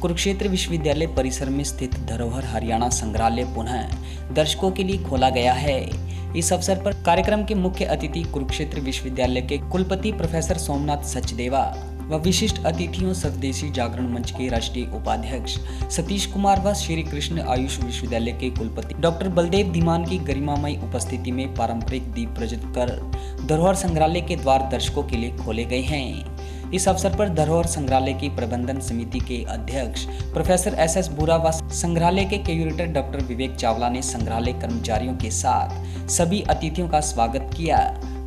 कुरुक्षेत्र विश्वविद्यालय परिसर में स्थित धरोहर हरियाणा संग्रहालय पुनः दर्शकों के लिए खोला गया है। इस अवसर पर कार्यक्रम के मुख्य अतिथि कुरुक्षेत्र विश्वविद्यालय के कुलपति प्रोफेसर सोमनाथ सचदेवा व विशिष्ट अतिथियों स्वदेशी जागरण मंच के राष्ट्रीय उपाध्यक्ष सतीश कुमार व श्री कृष्ण आयुष विश्वविद्यालय के कुलपति डॉक्टर बलदेव धीमान की गरिमामयी उपस्थिति में पारंपरिक दीप प्रज्वलित कर धरोहर संग्रहालय के द्वार दर्शकों के लिए खोले गए हैं। इस अवसर पर धरोहर संग्रहालय की प्रबंधन समिति के अध्यक्ष प्रोफेसर एस बुरा व संग्रहालय के क्यूरेटर डॉक्टर विवेक चावला ने संग्रहालय कर्मचारियों के साथ सभी अतिथियों का स्वागत किया।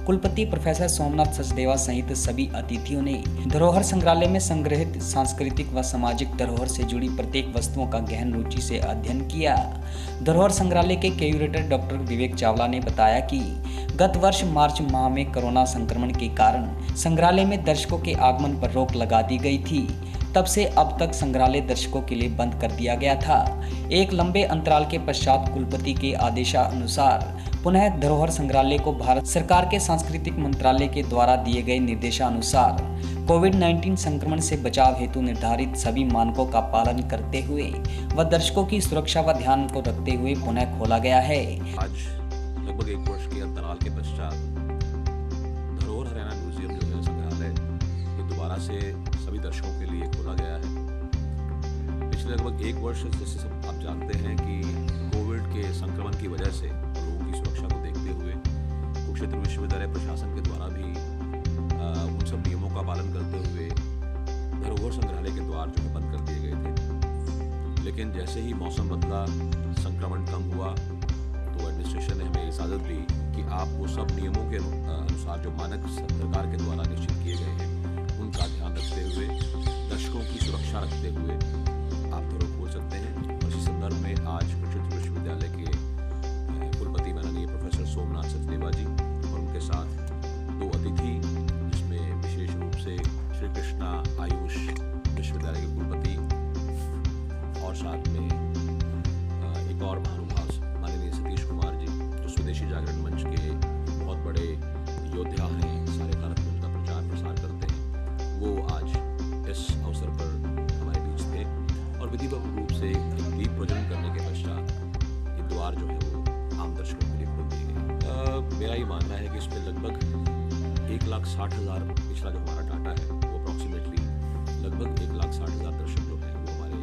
कुलपति प्रोफेसर सोमनाथ सचदेवा सहित सभी अतिथियों ने धरोहर संग्रहालय में संग्रहित सांस्कृतिक व सामाजिक धरोहर से जुड़ी प्रत्येक वस्तुओं का गहन रुचि से अध्ययन किया। धरोहर संग्रहालय के क्यूरेटर डॉक्टर विवेक चावला ने बताया कि गत वर्ष मार्च माह में कोरोना संक्रमण के कारण संग्रहालय में दर्शकों के आगमन पर रोक लगा दी गई थी। तब से अब तक संग्रहालय दर्शकों के लिए बंद कर दिया गया था। एक लंबे अंतराल के पश्चात कुलपति के आदेशानुसार पुनः धरोहर संग्रहालय को भारत सरकार के सांस्कृतिक मंत्रालय के द्वारा दिए गए निर्देशानुसार कोविड-19 संक्रमण से बचाव हेतु निर्धारित सभी मानकों का पालन करते हुए व दर्शकों की सुरक्षा व ध्यान को रखते हुए पुनः खोला गया है। आज लगभग एक वर्ष के अंतराल के पश्चात धरोहर हरियाणा म्यूजियम जो है संग्रहालय ये दोबारा से सभी दर्शकों के लिए खोला गया है। पिछले लगभग एक वर्ष जैसे सब आप जानते हैं कि कोविड के संक्रमण की वजह से लोगों की सुरक्षा को देखते हुए कुरुक्षेत्र विश्वविद्यालय प्रशासन के द्वारा भी उन सब नियमों का पालन करते हुए धरोहर संग्रहालय के द्वार जो है बंद कर दिए गए थे। लेकिन जैसे ही मौसम बदला, संक्रमण कम हुआ तो एडमिनिस्ट्रेशन ने हमें इजाज़त दी कि आप वो सब नियमों के अनुसार जो मानक सरकार के द्वारा निश्चित किए गए हैं उनका ध्यान रखते हुए, दर्शकों की सुरक्षा रखते हुए आप धरोहर खोल सकते हैं। और इसी संदर्भ में आज कुरुक्षेत्र विश्वविद्यालय के कुलपति माननीय प्रोफेसर सोमनाथ सचदेवा जी और उनके साथ दो अतिथि जिसमें विशेष रूप से श्री कृष्णा आयुष विश्वविद्यालय के कुलपति और साथ में एक और महानुभाव माननीय सतीश कुमार जी जो स्वदेशी जागरण मंच के बहुत बड़े योद्धा हैं, सारे भारत में उनका प्रचार प्रसार करते हैं, वो आज इस अवसर पर हमारे बीच थे और विधिवत रूप से एक दीप प्रज्वलन करने के पश्चात ये द्वार जो है वो आम दर्शकों के लिए खोल दी गई। मेरा ये मानना है कि इसमें लगभग 1,60,000 पिछला जो हमारा डाटा है वो अप्रॉक्सीमेटली लगभग 1,60,000 दर्शक जो हैं वो हमारे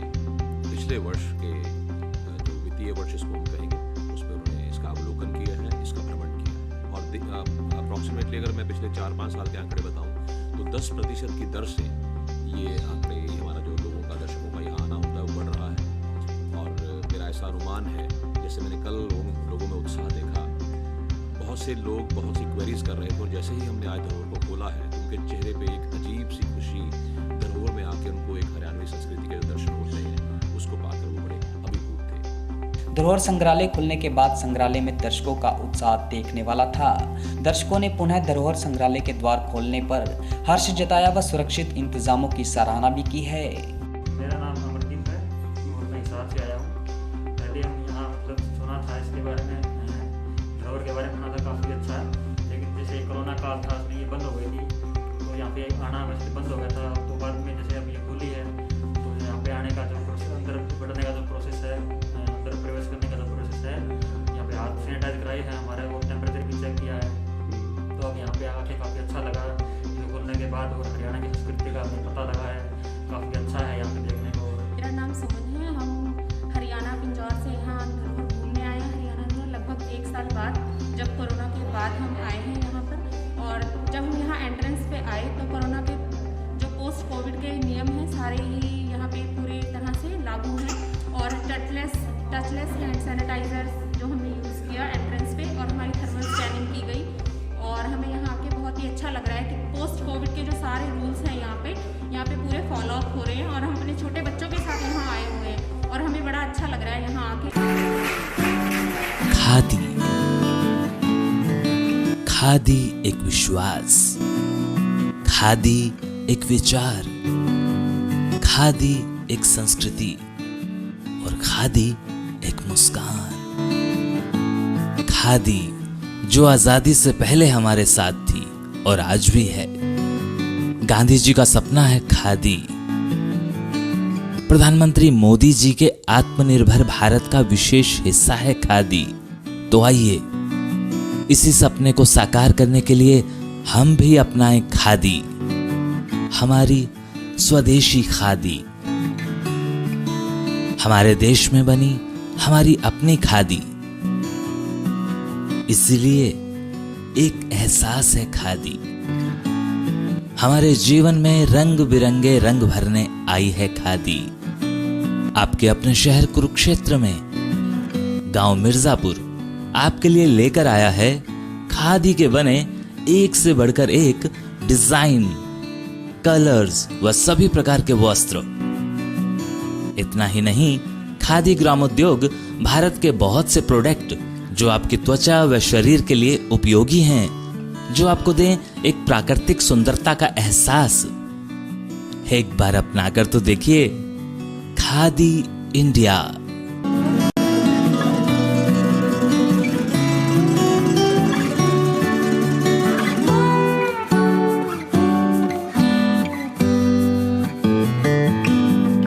पिछले वर्ष के जो वित्तीय वर्ष इसको हम कहेंगे उस पर उन्होंने इसका अवलोकन किया है, इसका भ्रमण किया है। और अप्रॉक्सीमेटली अगर मैं पिछले 4-5 साल के आंकड़े बताऊं तो 10% की दर से ये आंकड़े हमारा जो लोगों का दर्शकों का यहाँ आना होता है वो बढ़ रहा है। और मेरा ऐसा अनुमान है, जैसे मैंने कल लोगों में उत्साह देखा, बहुत से लोग बहुत सी क्वेरीज कर रहे थे और जैसे ही हमने आज धरोहर को खोला है तो उनके चेहरे पे एक अजीब सी खुशी, धरोहर में आके उनको एक हरियाणवी संस्कृति के जो दर्शन होते हैं उसको पाकर वो बड़े अभिभूत थे। धरोहर संग्रहालय खुलने के बाद संग्रहालय में दर्शकों का उत्साह देखने वाला था। दर्शकों ने पुनः धरोहर संग्रहालय के द्वार खोलने पर हर्ष जताया व सुरक्षित इंतजामों की सराहना भी की है। मेरा नाम अमरदीप है और मैं हिसार से आया हूँ। पहले हम यहाँ मतलब सुना था इसके बारे में, धरोहर के बारे में सुना था, काफ़ी अच्छा है। लेकिन जैसे कोरोना काल था उसमें ये बंद हो गई थी तो यहाँ पे आना वैसे बंद हो गया था। तो बाद में जैसे अब ये खुली है तो यहाँ पे आने का जो अंदर बढ़ने का जो प्रोसेस है, अंदर प्रवेश करने का जो प्रोसेस है, यहाँ पे हाथ सैनिटाइज कराई है हमारे, वो टेम्परेचर भी चेक किया है। तो अब यहाँ पे आके काफ़ी अच्छा लगा। ये खुलने के बाद और हरियाणा की संस्कृति का हमें पता लगा है, काफ़ी अच्छा है यहाँ पे देखने को। मेरा नाम सुमन है, हम हरियाणा पिंजौर से यहाँ धरोहर घूमने आए हैं। हरियाणा में लगभग 1 साल बाद, जब कोरोना के बाद हम आए हैं यहाँ पर। और जब हम यहाँ एंट्रेंस पे आए तो कोरोना के जो पोस्ट कोविड के नियम हैं सारे ही यहाँ पे पूरी तरह से लागू हैं। और टचलेस हैंड सैनिटाइजर जो हमने यूज़ किया एंट्रेंस पे, और हमारी थर्मल स्कैनिंग की गई। और हमें यहाँ आके बहुत ही अच्छा लग रहा है कि पोस्ट कोविड के जो सारे रूल्स हैं यहाँ पे पूरे फॉलो अप हो रहे हैं। और हम अपने छोटे बच्चों के साथ यहाँ आए हुए हैं और हमें बड़ा अच्छा लग रहा है यहाँ आके। खादी एक विश्वास, खादी एक विचार, खादी एक संस्कृति और खादी एक मुस्कान। खादी जो आजादी से पहले हमारे साथ थी और आज भी है। गांधी जी का सपना है खादी। प्रधानमंत्री मोदी जी के आत्मनिर्भर भारत का विशेष हिस्सा है खादी। तो आइए इसी सपने को साकार करने के लिए हम भी अपनाएं खादी, हमारी स्वदेशी खादी, हमारे देश में बनी हमारी अपनी खादी। इसलिए एक एहसास है खादी, हमारे जीवन में रंग बिरंगे रंग भरने आई है खादी। आपके अपने शहर कुरुक्षेत्र में गांव मिर्जापुर आपके लिए लेकर आया है खादी के बने एक से बढ़कर एक डिजाइन, कलर्स व सभी प्रकार के वस्त्र। इतना ही नहीं, खादी ग्रामोद्योग भारत के बहुत से प्रोडक्ट जो आपकी त्वचा व शरीर के लिए उपयोगी हैं, जो आपको दें एक प्राकृतिक सुंदरता का एहसास। एक बार अपनाकर तो देखिए खादी इंडिया।